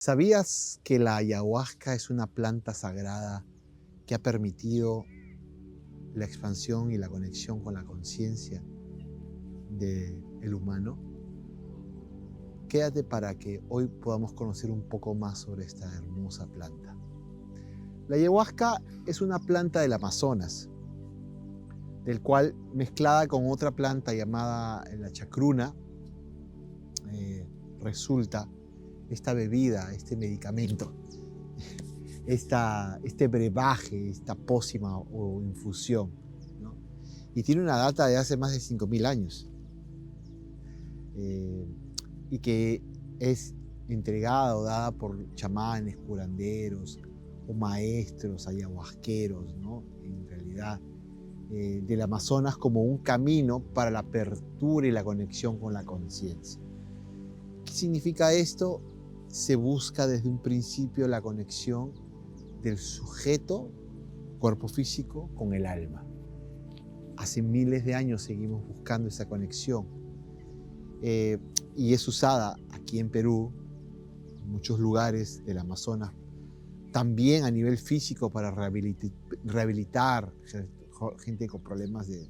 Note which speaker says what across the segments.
Speaker 1: ¿Sabías que la ayahuasca es una planta sagrada que ha permitido la expansión y la conexión con la conciencia del humano? Quédate para que hoy podamos conocer un poco más sobre esta hermosa planta. La ayahuasca es una planta del Amazonas, del cual, mezclada con otra planta llamada la chacruna, resulta esta bebida, este medicamento, este brebaje, esta pócima o infusión, ¿no? Y tiene una data de hace más de 5.000 años, y que es entregada o dada por chamanes, curanderos o maestros ayahuasqueros, ¿no? En realidad, del Amazonas como un camino para la apertura y la conexión con la conciencia. ¿Qué significa esto? Se busca desde un principio la conexión del sujeto, cuerpo físico, con el alma. Hace miles de años seguimos buscando esa conexión, y es usada aquí en Perú, en muchos lugares del Amazonas, también a nivel físico para rehabilitar gente con problemas de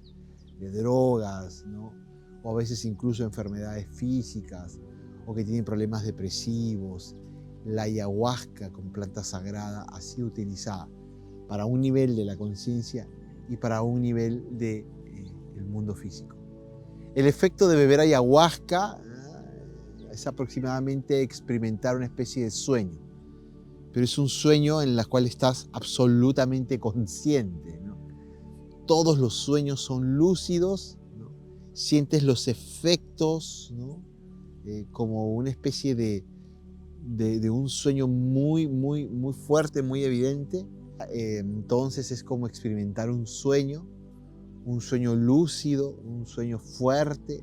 Speaker 1: drogas, ¿no? O a veces incluso enfermedades físicas, o que tienen problemas depresivos. La ayahuasca con planta sagrada ha sido utilizada para un nivel de la conciencia y para un nivel del mundo físico. El efecto de beber ayahuasca es aproximadamente experimentar una especie de sueño, pero es un sueño en el cual estás absolutamente consciente, ¿no? Todos los sueños son lúcidos, ¿no? Sientes los efectos, ¿no? Como una especie de un sueño muy fuerte, muy evidente. Entonces es como experimentar un sueño lúcido, un sueño fuerte.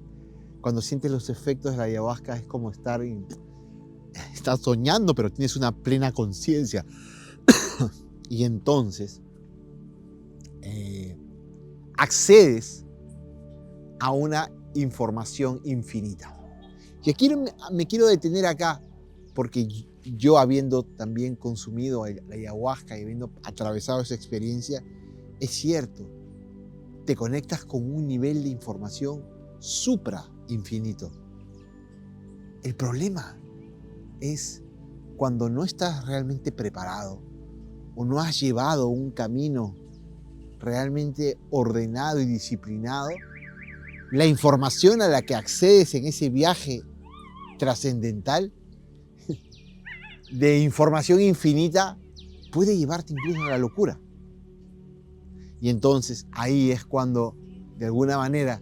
Speaker 1: Cuando sientes los efectos de la ayahuasca es como estás soñando, pero tienes una plena conciencia. Y entonces accedes a una información infinita. Y aquí me quiero detener acá, porque yo, habiendo también consumido la ayahuasca y habiendo atravesado esa experiencia, es cierto, te conectas con un nivel de información supra infinito. El problema es cuando no estás realmente preparado o no has llevado un camino realmente ordenado y disciplinado. La información a la que accedes en ese viaje trascendental de información infinita puede llevarte incluso a la locura. Y entonces ahí es cuando, de alguna manera,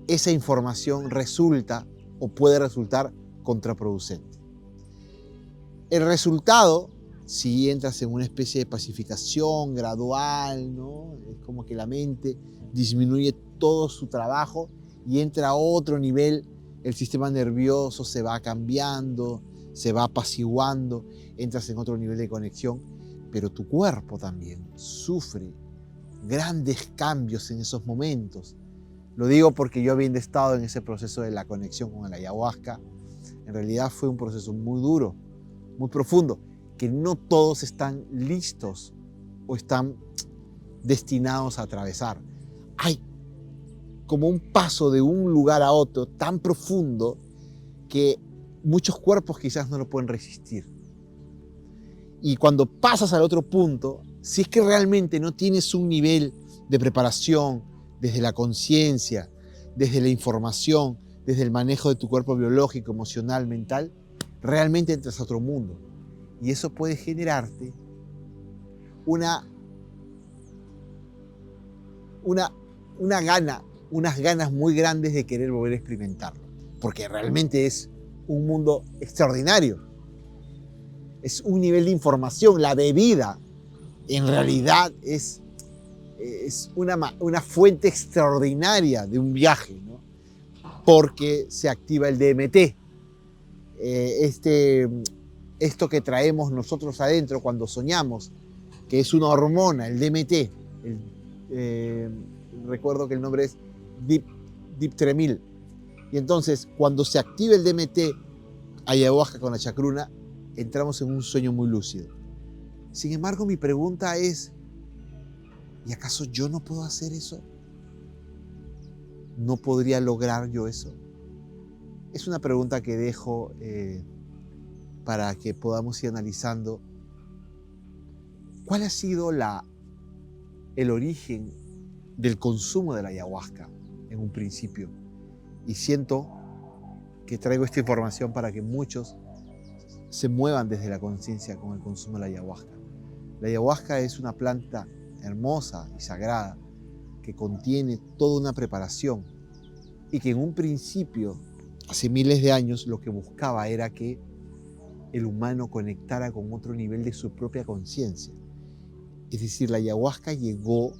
Speaker 1: esa información resulta o puede resultar contraproducente. El resultado, si entras en una especie de pacificación gradual, ¿no? Es como que la mente disminuye todo su trabajo y entra a otro nivel. El sistema nervioso se va cambiando, se va apaciguando, entras en otro nivel de conexión, pero tu cuerpo también sufre grandes cambios en esos momentos. Lo digo porque yo, habiendo estado en ese proceso de la conexión con la ayahuasca, en realidad fue un proceso muy duro, muy profundo, que no todos están listos o están destinados a atravesar. Hay como un paso de un lugar a otro tan profundo que muchos cuerpos quizás no lo pueden resistir. Y cuando pasas al otro punto, si es que realmente no tienes un nivel de preparación desde la conciencia, desde la información, desde el manejo de tu cuerpo biológico, emocional, mental, realmente entras a otro mundo. Y eso puede generarte unas ganas muy grandes de querer volver a experimentarlo, porque realmente es un mundo extraordinario. Es un nivel de información. La bebida en realidad es una fuente extraordinaria de un viaje, ¿no? Porque se activa el DMT, esto que traemos nosotros adentro cuando soñamos, que es una hormona, el DMT. Recuerdo que el nombre es diptremil. Y entonces, cuando se activa el DMT, ayahuasca con la chacruna, entramos en un sueño muy lúcido. Sin embargo, mi pregunta es, ¿y acaso yo no puedo hacer eso? ¿No podría lograr yo eso? Es una pregunta que dejo para que podamos ir analizando cuál ha sido el origen del consumo de la ayahuasca en un principio. Y siento que traigo esta información para que muchos se muevan desde la conciencia con el consumo de la ayahuasca. La ayahuasca es una planta hermosa y sagrada que contiene toda una preparación y que en un principio, hace miles de años, lo que buscaba era que el humano conectara con otro nivel de su propia conciencia. Es decir, la ayahuasca llegó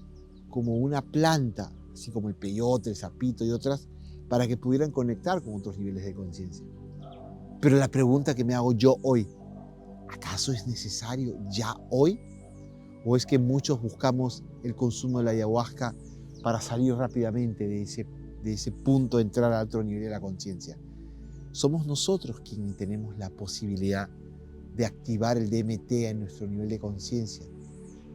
Speaker 1: como una planta, así como el peyote, el sapito y otras, para que pudieran conectar con otros niveles de conciencia. Pero la pregunta que me hago yo hoy, ¿acaso es necesario ya hoy? ¿O es que muchos buscamos el consumo de la ayahuasca para salir rápidamente de ese punto de entrar a otro nivel de la conciencia? Somos nosotros quienes tenemos la posibilidad de activar el DMT en nuestro nivel de conciencia,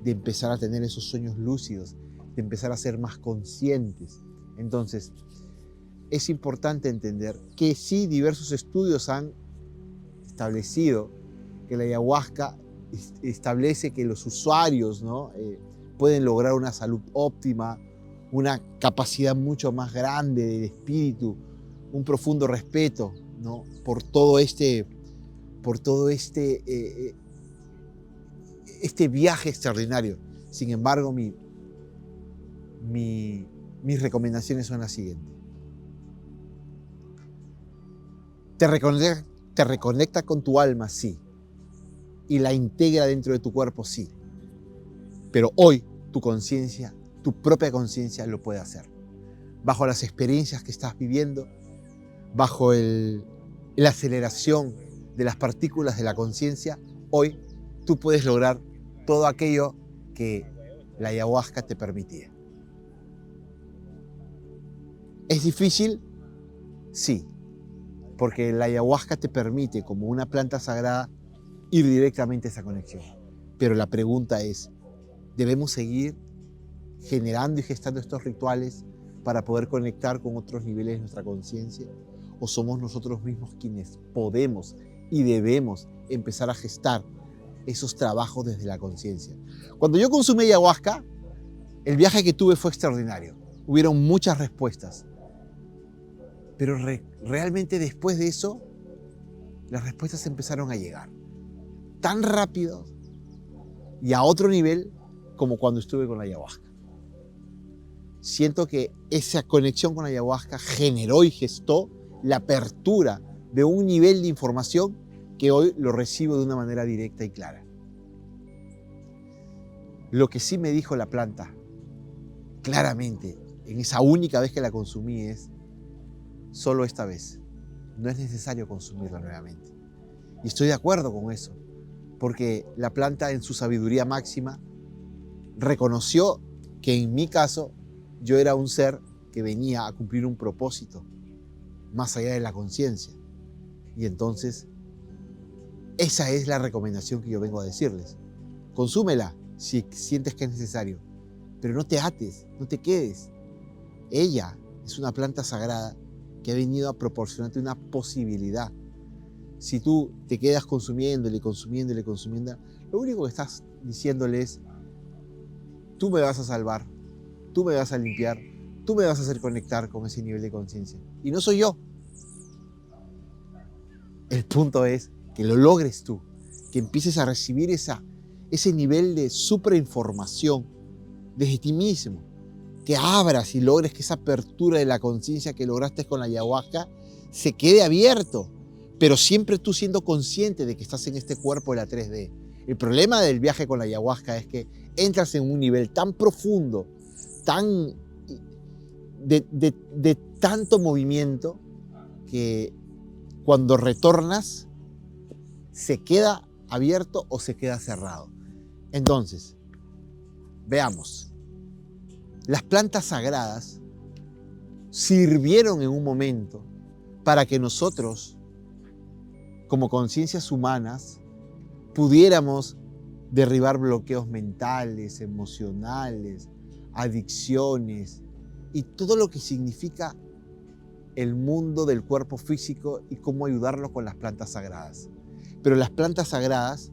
Speaker 1: de empezar a tener esos sueños lúcidos, de empezar a ser más conscientes. Entonces, es importante entender que sí, diversos estudios han establecido que la ayahuasca establece que los usuarios, ¿no? Pueden lograr una salud óptima, una capacidad mucho más grande del espíritu, un profundo respeto, ¿no? por todo este viaje extraordinario. Sin embargo, mis recomendaciones son las siguientes. Te reconecta con tu alma, sí. Y la integra dentro de tu cuerpo, sí. Pero hoy tu conciencia, tu propia conciencia lo puede hacer. Bajo las experiencias que estás viviendo, bajo la aceleración de las partículas de la conciencia, hoy tú puedes lograr todo aquello que la ayahuasca te permitía. ¿Es difícil? Sí. Porque la ayahuasca te permite, como una planta sagrada, ir directamente a esa conexión. Pero la pregunta es, ¿debemos seguir generando y gestando estos rituales para poder conectar con otros niveles de nuestra conciencia? ¿O somos nosotros mismos quienes podemos y debemos empezar a gestar esos trabajos desde la conciencia? Cuando yo consumí ayahuasca, el viaje que tuve fue extraordinario. Hubieron muchas respuestas. Pero realmente después de eso, las respuestas empezaron a llegar. Tan rápido y a otro nivel como cuando estuve con la ayahuasca. Siento que esa conexión con la ayahuasca generó y gestó la apertura de un nivel de información que hoy lo recibo de una manera directa y clara. Lo que sí me dijo la planta, claramente, en esa única vez que la consumí es, solo esta vez, no es necesario consumirla nuevamente. Y estoy de acuerdo con eso, porque la planta en su sabiduría máxima reconoció que en mi caso yo era un ser que venía a cumplir un propósito más allá de la conciencia. Y entonces, esa es la recomendación que yo vengo a decirles. Consúmela si sientes que es necesario, pero no te ates, no te quedes. Ella es una planta sagrada que ha venido a proporcionarte una posibilidad. Si tú te quedas consumiéndole, lo único que estás diciéndole es, tú me vas a salvar, tú me vas a limpiar, tú me vas a hacer conectar con ese nivel de conciencia. Y no soy yo. El punto es que lo logres tú, que empieces a recibir ese nivel de suprainformación desde ti mismo, que abras y logres que esa apertura de la conciencia que lograste con la ayahuasca se quede abierto, pero siempre tú siendo consciente de que estás en este cuerpo de la 3D. El problema del viaje con la ayahuasca es que entras en un nivel tan profundo, de tanto movimiento, que cuando retornas se queda abierto o se queda cerrado. Entonces, veamos. Las plantas sagradas sirvieron en un momento para que nosotros, como conciencias humanas, pudiéramos derribar bloqueos mentales, emocionales, adicciones y todo lo que significa el mundo del cuerpo físico y cómo ayudarlo con las plantas sagradas. Pero las plantas sagradas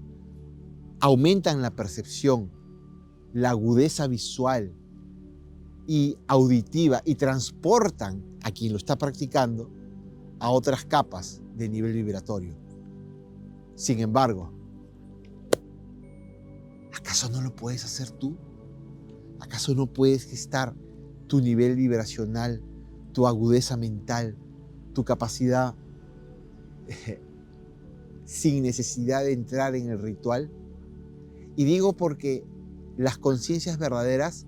Speaker 1: aumentan la percepción, la agudeza visual y auditiva y transportan a quien lo está practicando a otras capas de nivel vibratorio. Sin embargo, ¿acaso no lo puedes hacer tú? ¿Acaso no puedes gestar tu nivel vibracional, tu agudeza mental, tu capacidad sin necesidad de entrar en el ritual? Y digo porque las conciencias verdaderas,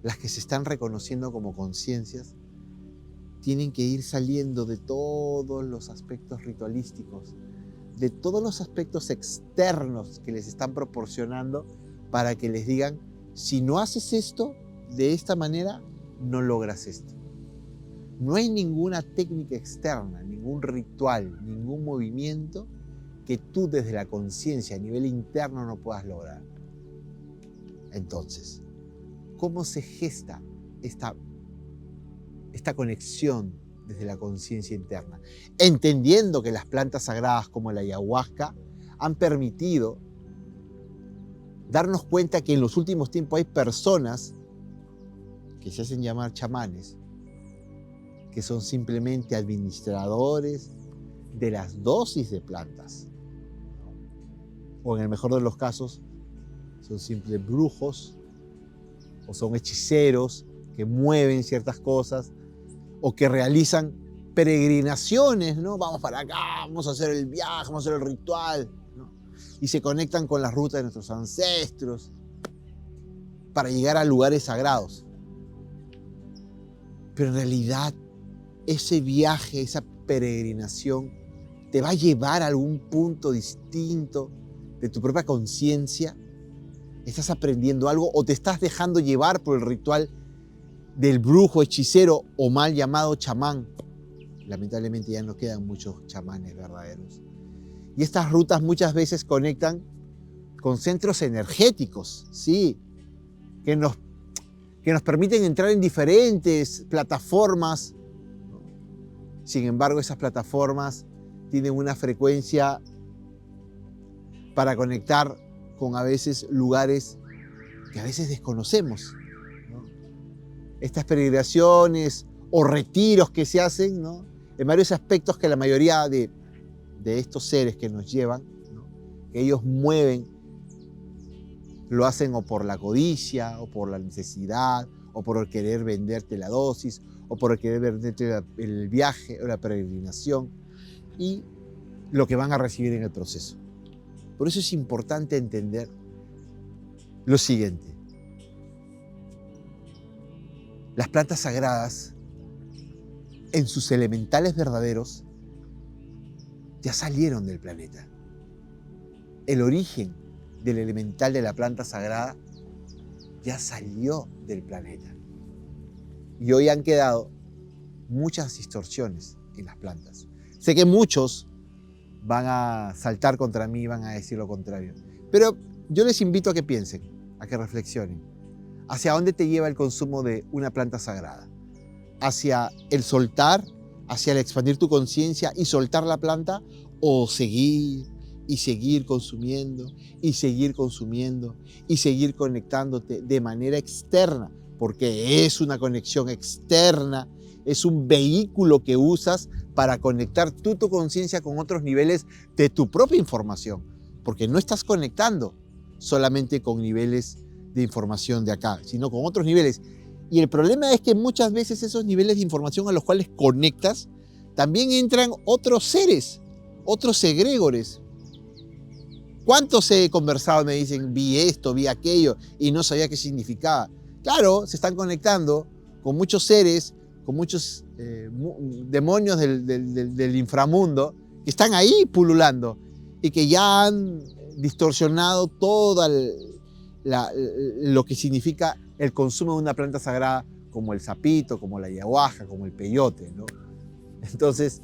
Speaker 1: las que se están reconociendo como conciencias, tienen que ir saliendo de todos los aspectos ritualísticos, de todos los aspectos externos que les están proporcionando para que les digan, si no haces esto de esta manera, no logras esto. No hay ninguna técnica externa, ningún ritual, ningún movimiento que tú desde la conciencia a nivel interno no puedas lograr. Entonces, ¿cómo se gesta esta conexión desde la conciencia interna? Entendiendo que las plantas sagradas como la ayahuasca han permitido darnos cuenta que en los últimos tiempos hay personas que se hacen llamar chamanes, que son simplemente administradores de las dosis de plantas. O en el mejor de los casos, son simples brujos o son hechiceros que mueven ciertas cosas o que realizan peregrinaciones, ¿no? Vamos para acá, vamos a hacer el viaje, vamos a hacer el ritual, ¿no? Y se conectan con las rutas de nuestros ancestros para llegar a lugares sagrados. Pero en realidad, ese viaje, esa peregrinación, te va a llevar a algún punto distinto de tu propia conciencia. ¿Estás aprendiendo algo o te estás dejando llevar por el ritual del brujo, hechicero o mal llamado chamán? Lamentablemente ya no quedan muchos chamanes verdaderos. Y estas rutas muchas veces conectan con centros energéticos, ¿sí? que nos permiten entrar en diferentes plataformas. Sin embargo, esas plataformas tienen una frecuencia para conectar con a veces lugares que a veces desconocemos, ¿no? Estas peregrinaciones o retiros que se hacen, ¿no? En varios aspectos que la mayoría de estos seres que nos llevan, ¿no? Que ellos mueven, lo hacen o por la codicia, o por la necesidad, o por el querer venderte la dosis, o por el querer venderte el viaje o la peregrinación y lo que van a recibir en el proceso. Por eso es importante entender lo siguiente. Las plantas sagradas, en sus elementales verdaderos, ya salieron del planeta. El origen del elemental de la planta sagrada ya salió del planeta. Y hoy han quedado muchas distorsiones en las plantas. Sé que muchos van a saltar contra mí y van a decir lo contrario. Pero yo les invito a que piensen, a que reflexionen. ¿Hacia dónde te lleva el consumo de una planta sagrada? ¿Hacia el soltar, hacia el expandir tu conciencia y soltar la planta? ¿O seguir y seguir consumiendo y seguir consumiendo y seguir conectándote de manera externa? Porque es una conexión externa, es un vehículo que usas para conectar tu conciencia con otros niveles de tu propia información. Porque no estás conectando solamente con niveles de información de acá, sino con otros niveles. Y el problema es que muchas veces esos niveles de información a los cuales conectas, también entran otros seres, otros egregores. ¿Cuántos he conversado me dicen, vi esto, vi aquello, y no sabía qué significaba? Claro, se están conectando con muchos seres, con muchos demonios del inframundo, que están ahí pululando y que ya han distorsionado todo lo que significa el consumo de una planta sagrada como el sapito, como la ayahuasca, como el peyote, ¿no? Entonces,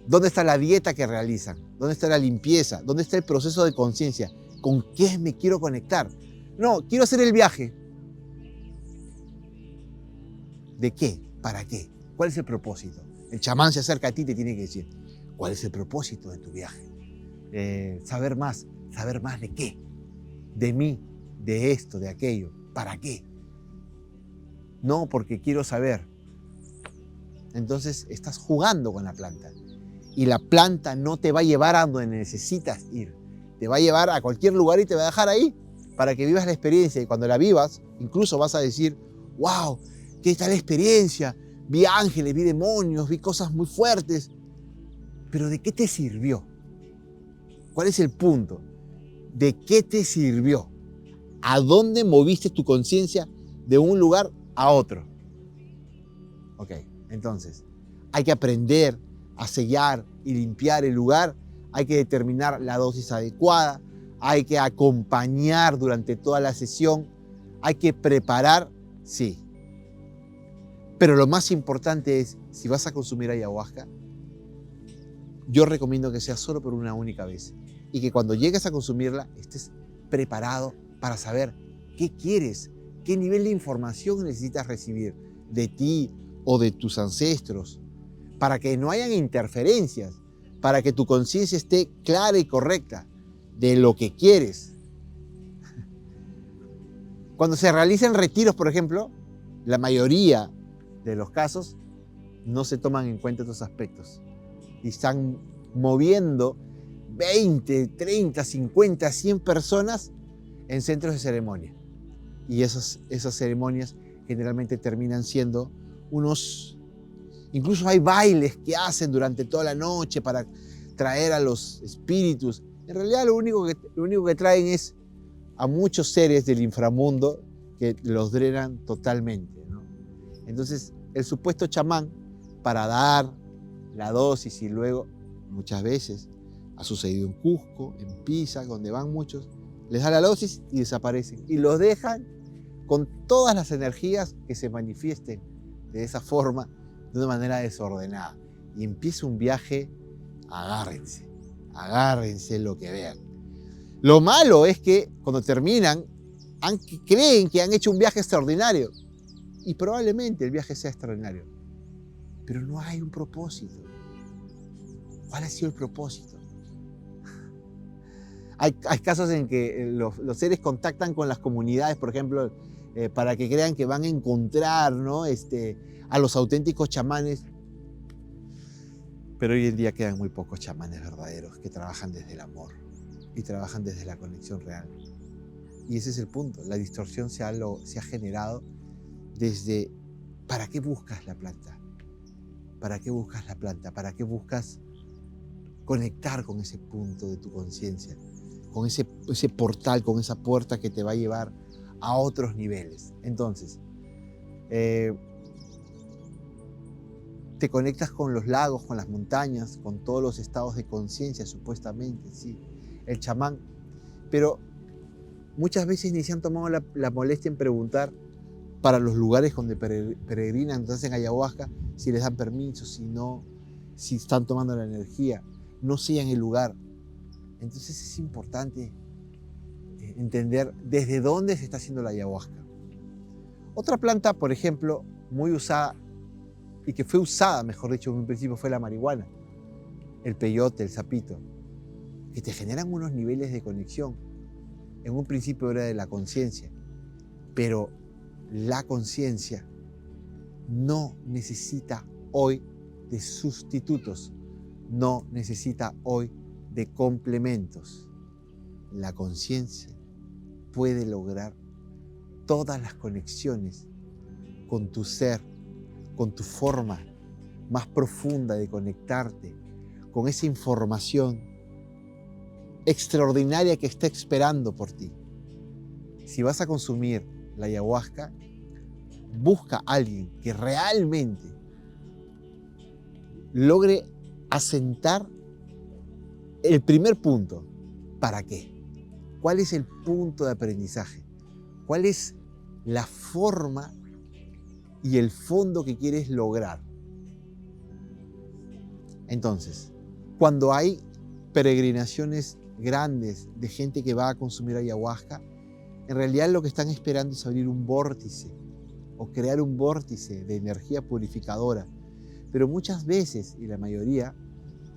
Speaker 1: ¿Dónde está la dieta que realizan? ¿Dónde está la limpieza? ¿Dónde está el proceso de conciencia? ¿Con qué me quiero conectar? No, quiero hacer el viaje. ¿De qué? ¿Para qué? ¿Cuál es el propósito? El chamán se acerca a ti y te tiene que decir, ¿cuál es el propósito de tu viaje? Saber más de qué, de mí, de esto, de aquello, ¿para qué? No, porque quiero saber. Entonces estás jugando con la planta y la planta no te va a llevar a donde necesitas ir, te va a llevar a cualquier lugar y te va a dejar ahí para que vivas la experiencia, y cuando la vivas incluso vas a decir, wow, qué tal experiencia, vi ángeles, vi demonios, vi cosas muy fuertes, pero ¿de qué te sirvió? ¿Cuál es el punto? ¿De qué te sirvió? ¿A dónde moviste tu conciencia de un lugar a otro? Ok, entonces, hay que aprender a sellar y limpiar el lugar, hay que determinar la dosis adecuada, hay que acompañar durante toda la sesión, hay que preparar, sí. Pero lo más importante es, si vas a consumir ayahuasca, yo recomiendo que sea solo por una única vez y que cuando llegues a consumirla estés preparado para saber qué quieres, qué nivel de información necesitas recibir de ti o de tus ancestros, para que no hayan interferencias, para que tu conciencia esté clara y correcta de lo que quieres. Cuando se realizan retiros, por ejemplo, la mayoría de los casos no se toman en cuenta estos aspectos y están moviendo 20, 30, 50, 100 personas en centros de ceremonia. Y esas ceremonias generalmente terminan siendo unos... Incluso hay bailes que hacen durante toda la noche para traer a los espíritus. En realidad lo único que traen es a muchos seres del inframundo que los drenan totalmente, ¿no? Entonces, el supuesto chamán, para dar la dosis, y luego, muchas veces, ha sucedido en Cusco, en Pisa, donde van muchos, les da la dosis y desaparecen. Y los dejan con todas las energías que se manifiesten de esa forma, de una manera desordenada. Y empieza un viaje, agárrense lo que vean. Lo malo es que cuando terminan, creen que han hecho un viaje extraordinario. Y probablemente el viaje sea extraordinario. Pero no hay un propósito. ¿Cuál ha sido el propósito? Hay casos en que los seres contactan con las comunidades, por ejemplo, para que crean que van a encontrar, ¿no? A los auténticos chamanes. Pero hoy en día quedan muy pocos chamanes verdaderos que trabajan desde el amor y trabajan desde la conexión real. Y ese es el punto. La distorsión se ha generado desde ¿para qué buscas la planta? ¿Para qué buscas la planta? ¿Para qué buscas conectar con ese punto de tu conciencia? Con ese portal, con esa puerta que te va a llevar a otros niveles. Entonces, te conectas con los lagos, con las montañas, con todos los estados de conciencia, supuestamente, sí, el chamán. Pero muchas veces ni se han tomado la molestia en preguntar para los lugares donde peregrinan, donde hacen ayahuasca, si les dan permiso, si no, si están tomando la energía, no sellan el lugar. Entonces es importante entender desde dónde se está haciendo la ayahuasca. Otra planta, por ejemplo, muy usada, y que fue usada, mejor dicho, en un principio, fue la marihuana, el peyote, el sapito, que te generan unos niveles de conexión. En un principio era de la conciencia, pero la conciencia no necesita hoy de sustitutos, no necesita hoy de complementos. La conciencia puede lograr todas las conexiones con tu ser, con tu forma más profunda de conectarte, con esa información extraordinaria que está esperando por ti. Si vas a consumir la ayahuasca, busca a alguien que realmente logre asentar el primer punto. ¿Para qué? ¿Cuál es el punto de aprendizaje? ¿Cuál es la forma y el fondo que quieres lograr? Entonces, Cuando hay peregrinaciones grandes de gente que va a consumir ayahuasca, en realidad lo que están esperando es abrir un vórtice o crear un vórtice de energía purificadora. Pero muchas veces, y la mayoría,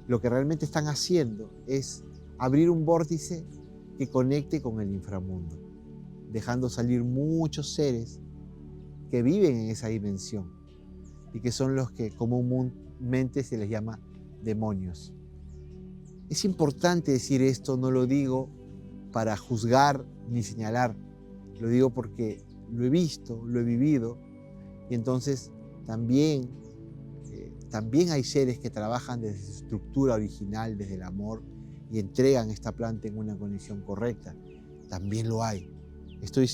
Speaker 1: lo que realmente están haciendo es abrir un vórtice que conecte con el inframundo, dejando salir muchos seres que viven en esa dimensión y que son los que comúnmente se les llama demonios. Es importante decir esto, no lo digo para juzgar ni señalar, lo digo porque lo he visto, lo he vivido, y entonces también hay seres que trabajan desde su estructura original, desde el amor, y entregan esta planta en una condición correcta. También lo hay. Estoy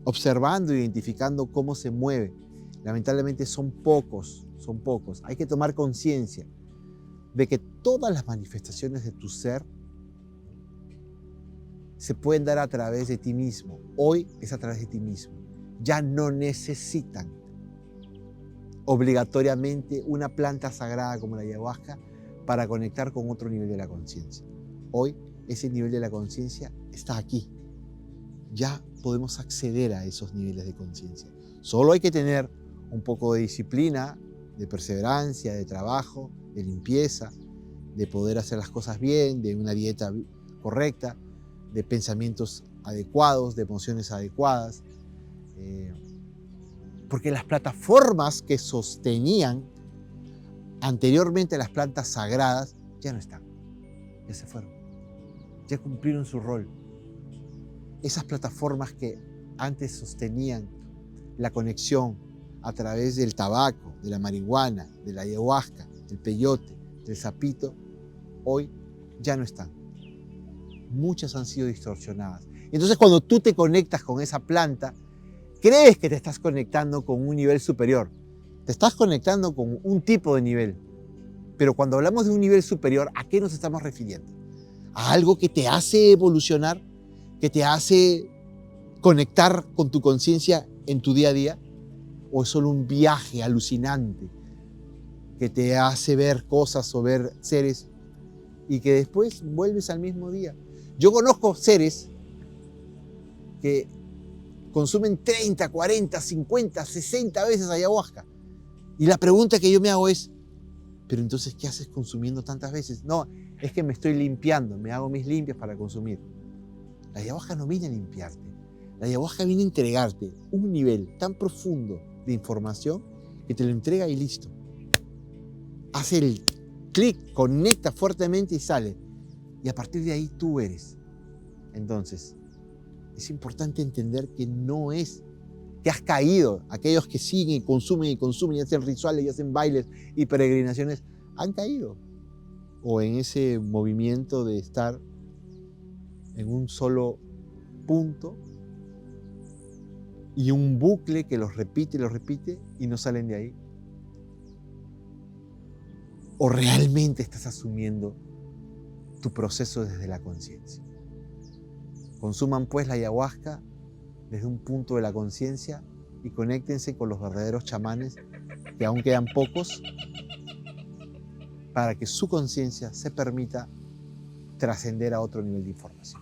Speaker 1: observando, identificando cómo se mueve. Lamentablemente son pocos. Hay que tomar conciencia de que todas las manifestaciones de tu ser se pueden dar a través de ti mismo. Hoy es a través de ti mismo. Ya no necesitan obligatoriamente una planta sagrada como la ayahuasca para conectar con otro nivel de la conciencia. Hoy ese nivel de la conciencia está aquí. Ya podemos acceder a esos niveles de conciencia. Solo hay que tener un poco de disciplina, de perseverancia, de trabajo, de limpieza, de poder hacer las cosas bien, de una dieta correcta, de pensamientos adecuados, de emociones adecuadas. Porque las plataformas que sostenían anteriormente las plantas sagradas ya no están, ya se fueron, ya cumplieron su rol. Esas plataformas que antes sostenían la conexión a través del tabaco, de la marihuana, de la ayahuasca, del peyote, del sapito, hoy ya no están. Muchas han sido distorsionadas. Entonces cuando tú te conectas con esa planta, crees que te estás conectando con un nivel superior. Te estás conectando con un tipo de nivel. Pero cuando hablamos de un nivel superior, ¿a qué nos estamos refiriendo? ¿A algo que te hace evolucionar? ¿Que te hace conectar con tu conciencia en tu día a día? ¿O es solo un viaje alucinante que te hace ver cosas o ver seres y que después vuelves al mismo día? Yo conozco seres que consumen 30, 40, 50, 60 veces ayahuasca. Y la pregunta que yo me hago es, ¿pero entonces qué haces consumiendo tantas veces? No, es que me estoy limpiando, me hago mis limpias para consumir. La ayahuasca no viene a limpiarte. La ayahuasca viene a entregarte un nivel tan profundo de información que te lo entrega y listo. Hace el clic, conecta fuertemente y sale. Y a partir de ahí tú eres. Entonces, es importante entender que no es que has caído. Aquellos que siguen y consumen y hacen rituales y hacen bailes y peregrinaciones, han caído. O en ese movimiento de estar en un solo punto y un bucle que los repite y no salen de ahí. O realmente estás asumiendo tu proceso desde la conciencia. Consuman pues la ayahuasca desde un punto de la conciencia y conéctense con los verdaderos chamanes, que aún quedan pocos, para que su conciencia se permita trascender a otro nivel de información.